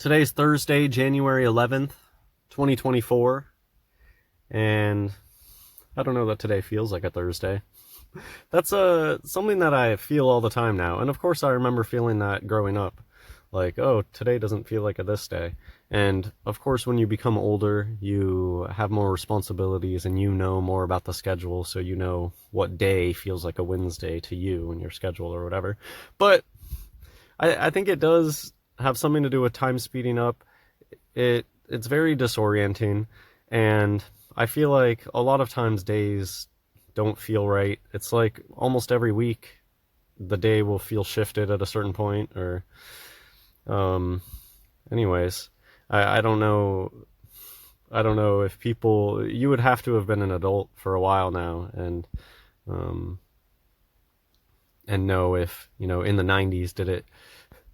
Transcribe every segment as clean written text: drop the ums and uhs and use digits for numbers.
Today's Thursday, January 11th, 2024, and I don't know that today feels like a Thursday. That's something that I feel all the time now, and of course I remember feeling that growing up. Like, oh, today doesn't feel like a this day. And of course, when you become older, you have more responsibilities and you know more about the schedule, so you know what day feels like a Wednesday to you in your schedule or whatever. But I think it does have something to do with time speeding up. It's very disorienting, and I feel like a lot of times days don't feel right. It's like almost every week the day will feel shifted at a certain point, or um anyways, I don't know. I don't know if people, you would have to have been an adult for a while now, um and know if, in the 90s, did it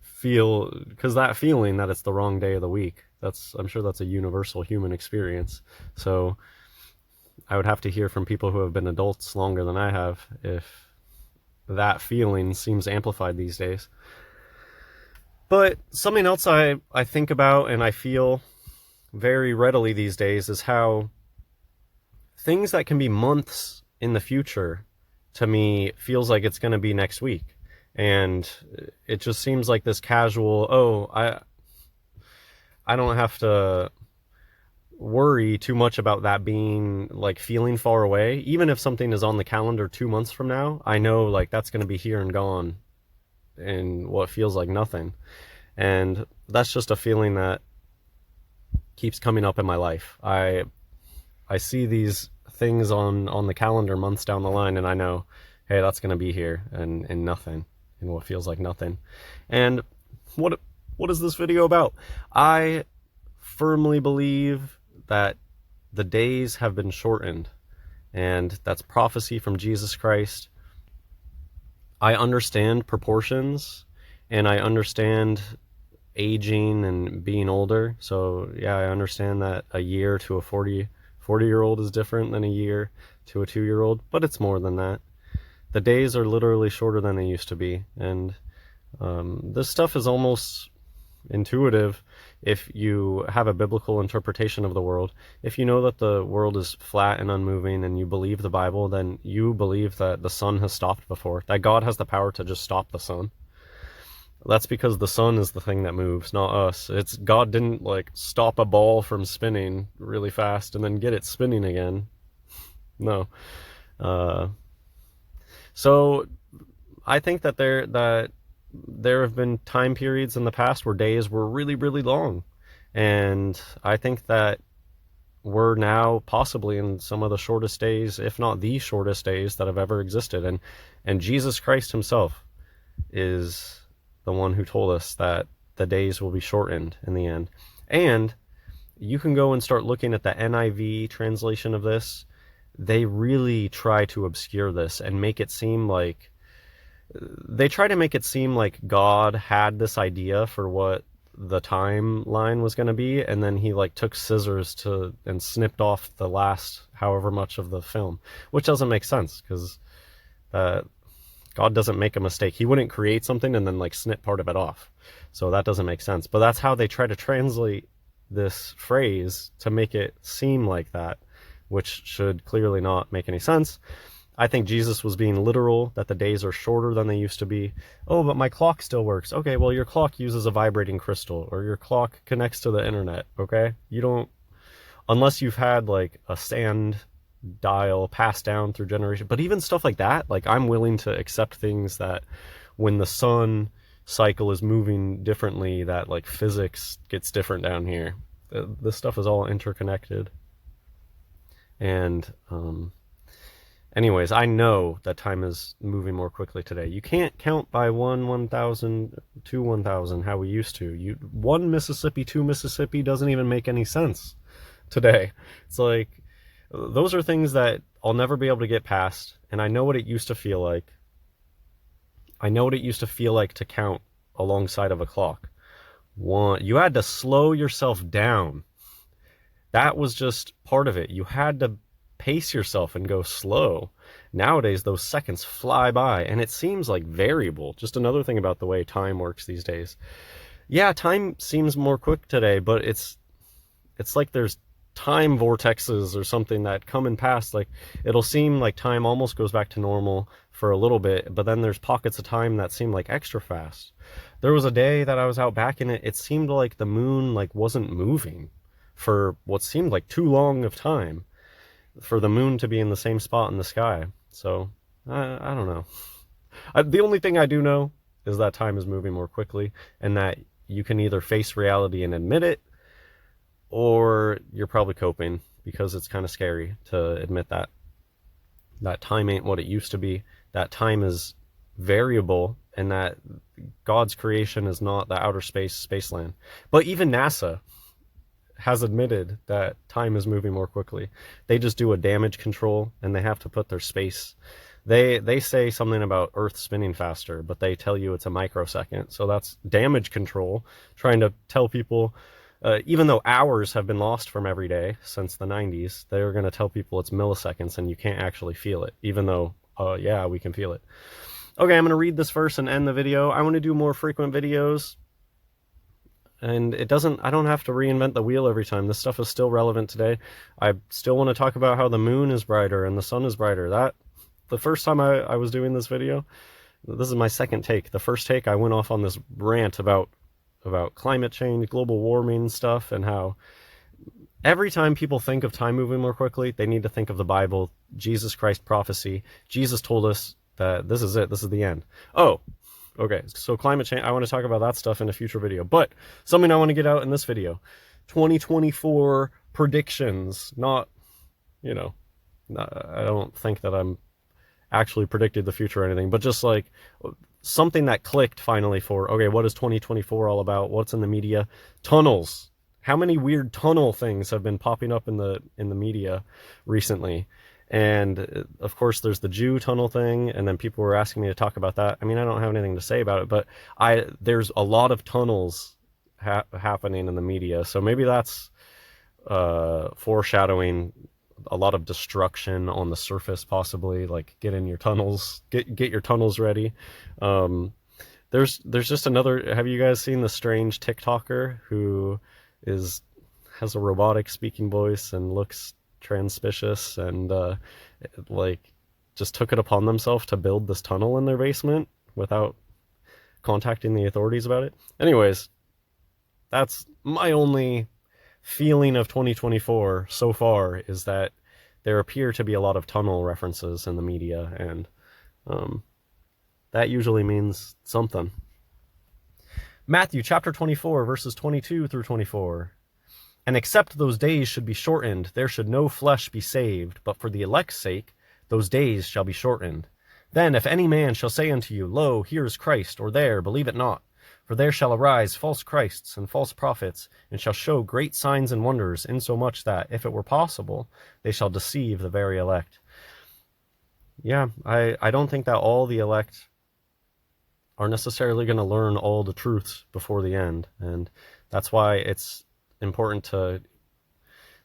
feel, because that feeling that it's the wrong day of the week, I'm sure that's a universal human experience. So I would have to hear from people who have been adults longer than I have if that feeling seems amplified these days. But something else I think about and I feel very readily these days is how things that can be months in the future, to me, feels like it's going to be next week. And it just seems like this casual, oh, I don't have to worry too much about that being like feeling far away. Even if something is on the calendar 2 months from now, I know like that's going to be here and gone in what feels like nothing. And that's just a feeling that keeps coming up in my life. I see these things on the calendar months down the line, and I know, hey, that's going to be here and nothing, in what feels like nothing. And what is this video about? I firmly believe that the days have been shortened, and that's prophecy from Jesus Christ. I understand proportions, and I understand aging and being older. So yeah, I understand that a year to a 40-year-old is different than a year to a 2-year-old, but it's more than that. The days are literally shorter than they used to be, and this stuff is almost intuitive if you have a biblical interpretation of the world. If you know that the world is flat and unmoving and you believe the Bible, then you believe that the sun has stopped before, that God has the power to just stop the sun. That's because the sun is the thing that moves, not us. It's God didn't like stop a ball from spinning really fast and then get it spinning again. No. So I think that there have been time periods in the past where days were really, really long. And I think that we're now possibly in some of the shortest days, if not the shortest days that have ever existed. And Jesus Christ himself is the one who told us that the days will be shortened in the end. And you can go and start looking at the NIV translation of this. They really try to obscure this and make it seem like, they try to make it seem like God had this idea for what the timeline was going to be, and then he like took scissors and snipped off the last however much of the film, which doesn't make sense, because God doesn't make a mistake. He wouldn't create something and then like snip part of it off. So that doesn't make sense. But that's how they try to translate this phrase to make it seem like that, which should clearly not make any sense. I think Jesus was being literal, that the days are shorter than they used to be. Oh, but my clock still works. Okay, well, your clock uses a vibrating crystal, or your clock connects to the internet, okay? You don't, unless you've had like a sand dial passed down through generation. But even stuff like that, like I'm willing to accept things that when the sun cycle is moving differently, that like physics gets different down here. This stuff is all interconnected. And anyways, I know that time is moving more quickly today. You can't count by 1,000 to 1,000 how we used to. 1 Mississippi, 2 Mississippi doesn't even make any sense today. It's like, those are things that I'll never be able to get past, and I know what it used to feel like. I know what it used to feel like to count alongside of a clock. You had to slow yourself down. That was just part of it. You had to pace yourself and go slow. Nowadays, those seconds fly by, and it seems like variable. Just another thing about the way time works these days. Yeah, time seems more quick today, but it's like there's time vortexes or something that come and pass. Like, it'll seem like time almost goes back to normal for a little bit, but then there's pockets of time that seem like extra fast. There was a day that I was out back and it seemed like the moon like wasn't moving for what seemed like too long of time for the moon to be in the same spot in the sky. So I don't know. The only thing I do know is that time is moving more quickly, and that you can either face reality and admit it, or you're probably coping, because it's kind of scary to admit that time ain't what it used to be, that time is variable, and that God's creation is not the outer spaceland. But even NASA has admitted that time is moving more quickly. They just do a damage control, and they have to put their space. They say something about Earth spinning faster, but they tell you it's a microsecond. So that's damage control, trying to tell people, even though hours have been lost from every day since the 90s, they're going to tell people it's milliseconds and you can't actually feel it, even though, yeah, we can feel it. Okay, I'm going to read this verse and end the video. I want to do more frequent videos. And I don't have to reinvent the wheel every time. This stuff is still relevant today. I still want to talk about how the moon is brighter and the sun is brighter. The first time I was doing this video, this is my second take. The first take, I went off on this rant about climate change, global warming stuff, and how every time people think of time moving more quickly, they need to think of the Bible, Jesus Christ prophecy. Jesus told us that this is it, this is the end. Oh, okay, so climate change, I want to talk about that stuff in a future video, but something I want to get out in this video, 2024 predictions, not, I don't think that I'm actually predicted the future or anything, but just like something that clicked finally for, okay, what is 2024 all about? What's in the media? Tunnels. How many weird tunnel things have been popping up in the media recently? And of course there's the Jew tunnel thing, and then people were asking me to talk about that. I mean, I don't have anything to say about it, but there's a lot of tunnels happening in the media, so maybe that's foreshadowing a lot of destruction on the surface, possibly. Like, get in your tunnels, get your tunnels ready. There's just another, have you guys seen the strange TikToker who has a robotic speaking voice and looks transpicious, and like just took it upon themselves to build this tunnel in their basement without contacting the authorities about it? Anyways, that's my only feeling of 2024 so far, is that there appear to be a lot of tunnel references in the media, and that usually means something. Matthew chapter 24, verses 22 through 24. And except those days should be shortened, there should no flesh be saved, but for the elect's sake those days shall be shortened. Then if any man shall say unto you, Lo, here is Christ, or there, believe it not. For there shall arise false Christs and false prophets, and shall show great signs and wonders, insomuch that, if it were possible, they shall deceive the very elect. Yeah, I don't think that all the elect are necessarily going to learn all the truths before the end, and that's why it's important to...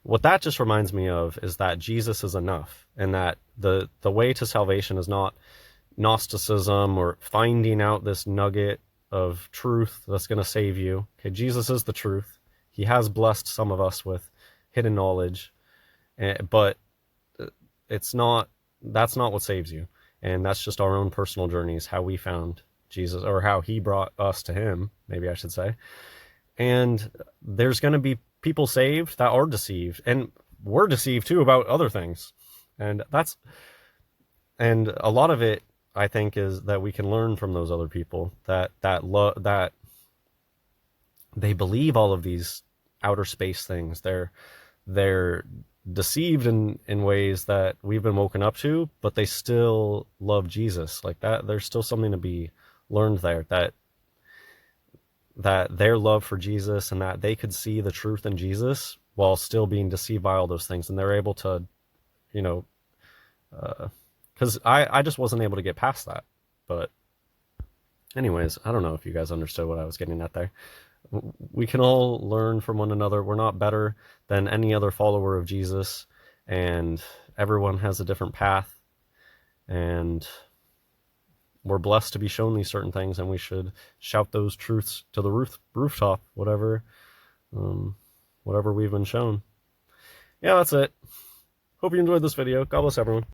What that just reminds me of is that Jesus is enough, and that the way to salvation is not Gnosticism or finding out this nugget of truth that's going to save you. Okay, Jesus is the truth. He has blessed some of us with hidden knowledge, but that's not what saves you. And that's just our own personal journeys, how we found Jesus, or how he brought us to him, maybe I should say. And there's going to be people saved that are deceived, and we're deceived too about other things. And a lot of it, I think, is that we can learn from those other people, that they believe all of these outer space things. They're deceived in ways that we've been woken up to, but they still love Jesus. Like that, there's still something to be learned there, that their love for Jesus, and that they could see the truth in Jesus while still being deceived by all those things. And they're able to, because I just wasn't able to get past that. But anyways, I don't know if you guys understood what I was getting at there. We can all learn from one another. We're not better than any other follower of Jesus, and everyone has a different path. And we're blessed to be shown these certain things, and we should shout those truths to the rooftop, whatever we've been shown. Yeah, that's it. Hope you enjoyed this video. God bless everyone.